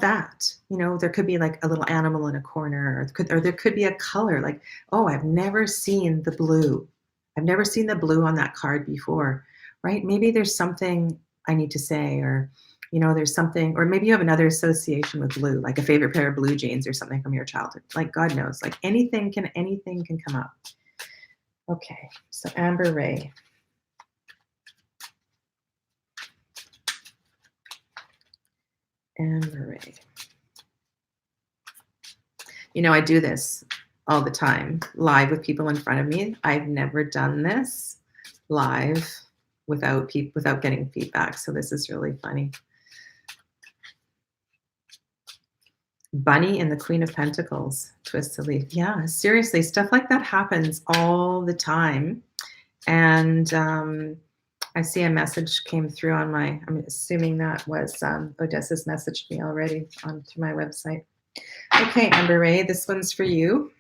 that? There could be like a little animal in a corner, or there could be a color like, oh, I've never seen the blue. I've never seen the blue on that card before, right? Maybe there's something I need to say, or there's something, or maybe you have another association with blue, like a favorite pair of blue jeans or something from your childhood. Like God knows, like anything can come up. Okay, so Amber Ray. Amber Ray. I do this all the time, live with people in front of me. I've never done this live without getting feedback, so this is really funny. Bunny and the Queen of Pentacles, twist the leaf. Yeah, seriously, stuff like that happens all the time. And I see a message came through on I'm assuming that was Odessa's messaged me already onto my website. Okay, Amber Ray, this one's for you.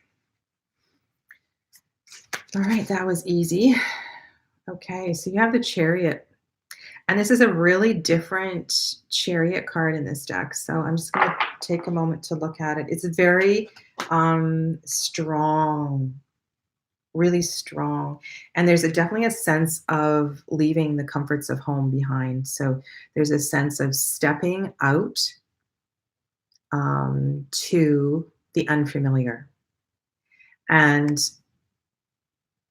All right, that was easy. Okay, so you have the Chariot. And this is a really different Chariot card in this deck. So I'm just going to take a moment to look at it. It's very strong, really strong. And there's definitely a sense of leaving the comforts of home behind. So there's a sense of stepping out to the unfamiliar. And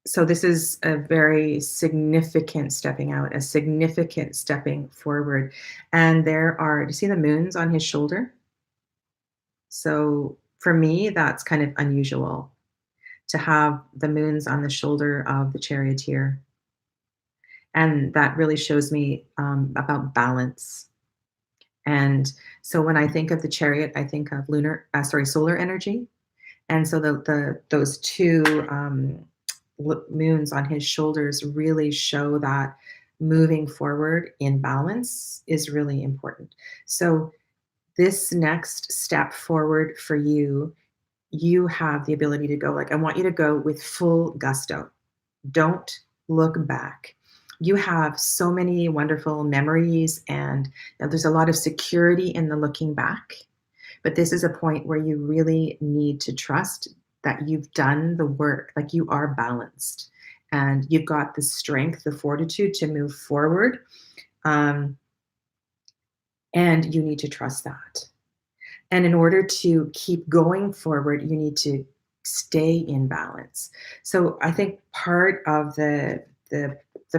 so this is a very significant stepping out, a significant stepping forward. And do you see the moons on his shoulder? So for me, that's kind of unusual to have the moons on the shoulder of the charioteer. And that really shows me about balance. And so when I think of the chariot, I think of solar energy. And so those two moons on his shoulders really show that moving forward in balance is really important. So this next step forward for you have the ability to go, like, I want you to go with full gusto. Don't look back. You have so many wonderful memories, and there's a lot of security in the looking back. But this is a point where you really need to trust that you've done the work, like you are balanced and you've got the strength, the fortitude to move forward. And you need to trust that. And in order to keep going forward, you need to stay in balance. So I think part of the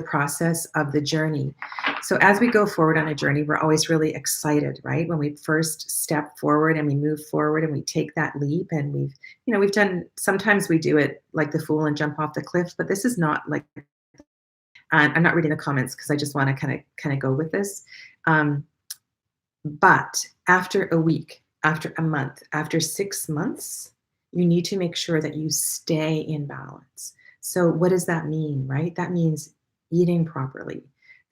process of the journey. So as we go forward on a journey, we're always really excited, right? When we first step forward and we move forward and we take that leap, and we've done, sometimes we do it like the fool and jump off the cliff, but this is not like, and I'm not reading the comments because I just want to kind of go with this. But after a week, after a month, after 6 months, you need to make sure that you stay in balance. So what does that mean, right? That means eating properly.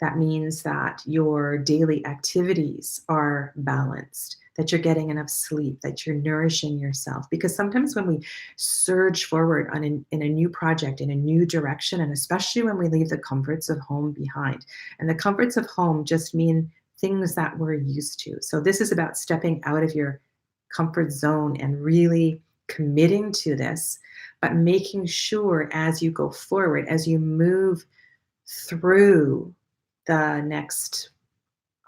That means that your daily activities are balanced, that you're getting enough sleep, that you're nourishing yourself. Because sometimes when we surge forward in a new project, in a new direction, and especially when we leave the comforts of home behind, and the comforts of home just mean things that we're used to. So this is about stepping out of your comfort zone and really committing to this, but making sure as you go forward, as you move through the next,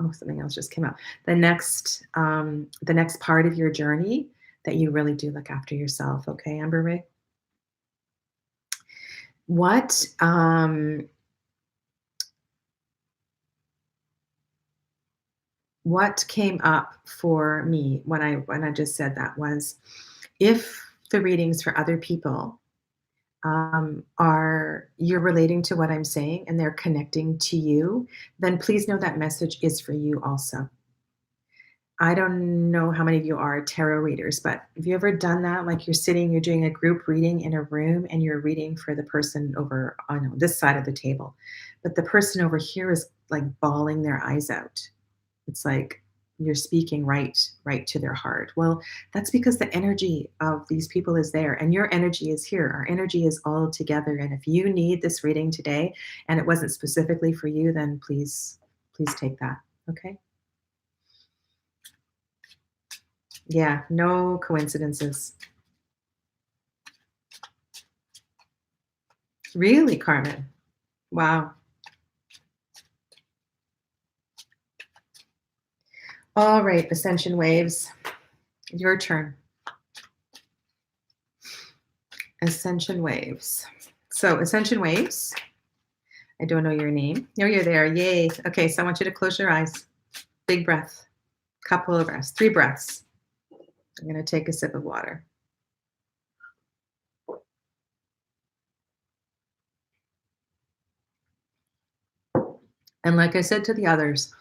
oh, something else just came out, the next part of your journey, that you really do look after yourself. Okay, Amber Ray? What what came up for me when I just said that was, if the readings for other people are, you're relating to what I'm saying and they're connecting to you, then please know that message is for you also. I don't know how many of you are tarot readers, but have you ever done that? Like you're doing a group reading in a room and you're reading for the person over on this side of the table, but the person over here is like bawling their eyes out. It's like you're speaking right to their heart. Well, that's because the energy of these people is there and your energy is here. Our energy is all together. And if you need this reading today and it wasn't specifically for you, then please take that. Okay? Yeah, no coincidences. Really, Carmen? Wow. All right, Ascension Waves, your turn. Ascension Waves. So, Ascension Waves, I don't know your name. No, you're there. Yay. Okay, so I want you to close your eyes. Big breath. Couple of breaths. 3 breaths. I'm going to take a sip of water. And like I said to the others,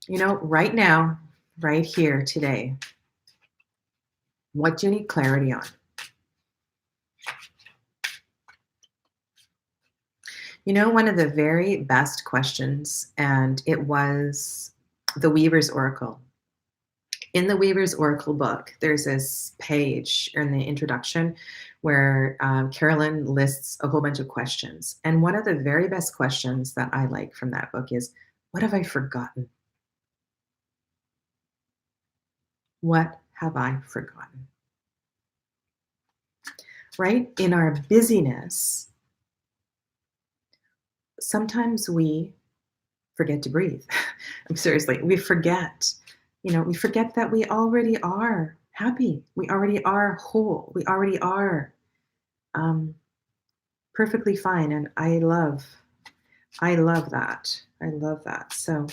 right now, right here, today, what do you need clarity on? One of the very best questions, and it was the Weaver's Oracle. In the Weaver's Oracle book, there's this page in the introduction where Carolyn lists a whole bunch of questions. And one of the very best questions that I like from that book is, what have I forgotten? What have I forgotten? Right? In our busyness, sometimes we forget to breathe. Seriously, we forget. We forget that we already are happy. We already are whole. We already are perfectly fine. And I love that. I love that. So,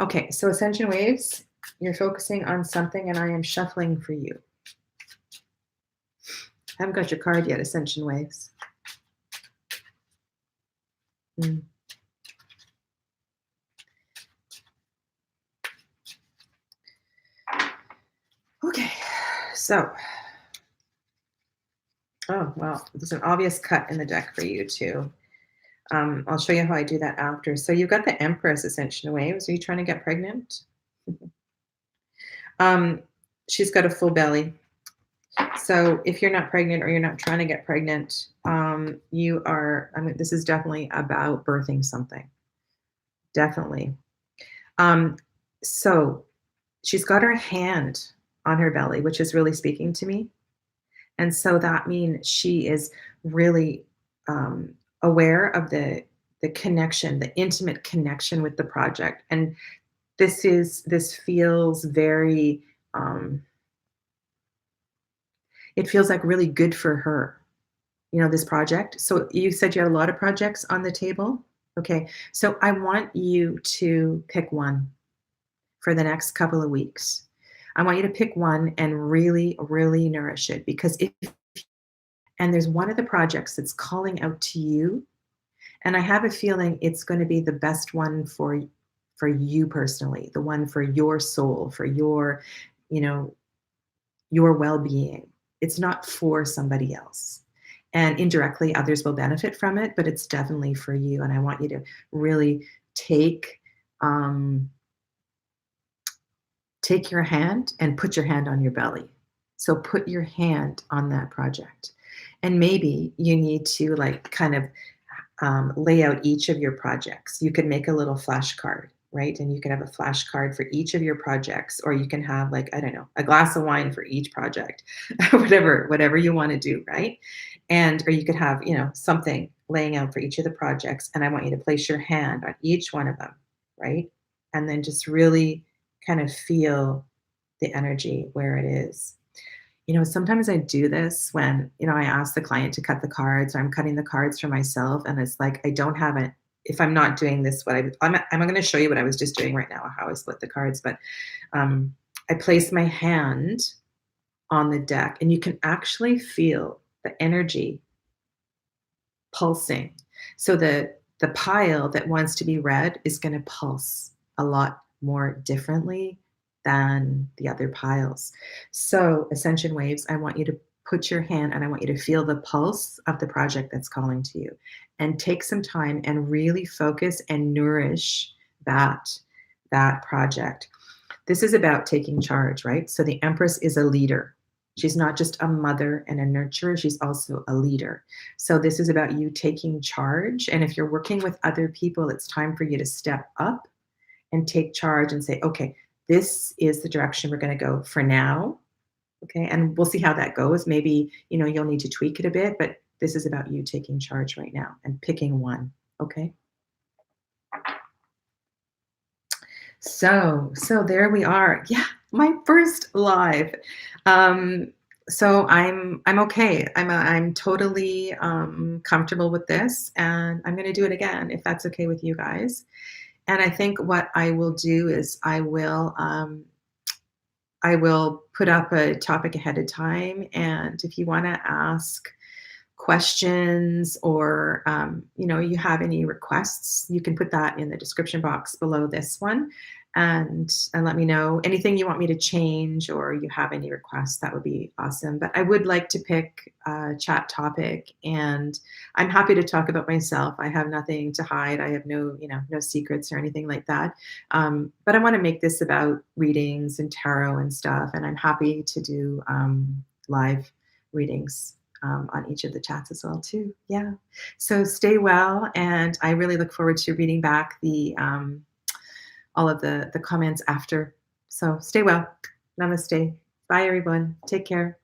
okay. So Ascension Waves, you're focusing on something and I am shuffling for you. I haven't got your card yet, Ascension Waves. Okay, so, oh, well, there's an obvious cut in the deck for you too. I'll show you how I do that after. So you've got the Empress Ascension Waves. Are you trying to get pregnant? She's got a full belly. So if you're not pregnant or you're not trying to get pregnant, this is definitely about birthing something. Definitely. So she's got her hand on her belly, which is really speaking to me. And so that means she is really aware of the connection, the intimate connection with the project. And this feels very, it feels like really good for her, this project. So you said you had a lot of projects on the table. Okay. So I want you to pick one for the next couple of weeks. I want you to pick one and really, really nourish it, because and there's one of the projects that's calling out to you, and I have a feeling it's going to be the best one for for you personally, the one for your soul, for your, you know, your well-being. It's not for somebody else. And indirectly, others will benefit from it, but it's definitely for you. And I want you to really take um, take your hand and put your hand on your belly. So put your hand on that project. And maybe you need to like kind of lay out each of your projects. You could make a little flashcard, right? And you can have a flashcard for each of your projects, or you can have like, I don't know, a glass of wine for each project, whatever you want to do, right? And or you could have, you know, something laying out for each of the projects. And I want you to place your hand on each one of them, right? And then just really kind of feel the energy where it is. You know, sometimes I do this when, you know, I ask the client to cut the cards, or I'm cutting the cards for myself, and it's like I don't have it. If I'm not doing this, I'm going to show you what I was just doing right now, how I split the cards. But I place my hand on the deck, and you can actually feel the energy pulsing. So the pile that wants to be read is going to pulse a lot more differently than the other piles. So ascension waves, I want you to put your hand and I want you to feel the pulse of the project that's calling to you, and take some time and really focus and nourish that project. This is about taking charge, right? So the Empress is a leader. She's not just a mother and a nurturer, she's also a leader. So this is about you taking charge. And if you're working with other people, it's time for you to step up and take charge and say, okay, this is the direction we're going to go for now. Okay. And we'll see how that goes. Maybe, you know, you'll need to tweak it a bit, but this is about you taking charge right now and picking one. Okay. So there we are. Yeah, my first live. So I'm okay. I'm totally comfortable with this, and I'm going to do it again if that's okay with you guys. And I think what I will do is I will put up a topic ahead of time, and if you want to ask questions, or you know, you have any requests, you can put that in the description box below this one, and let me know anything you want me to change, or you have any requests. That would be awesome. But I would like to pick a chat topic, and I'm happy to talk about myself. I have nothing to hide. I have no, you know, no secrets or anything like that. But I want to make this about readings and tarot and stuff, and I'm happy to do live readings on each of the chats as well too. Yeah. So stay well, and I really look forward to reading back the all of the comments after. So stay well. Namaste. Bye everyone. Take care.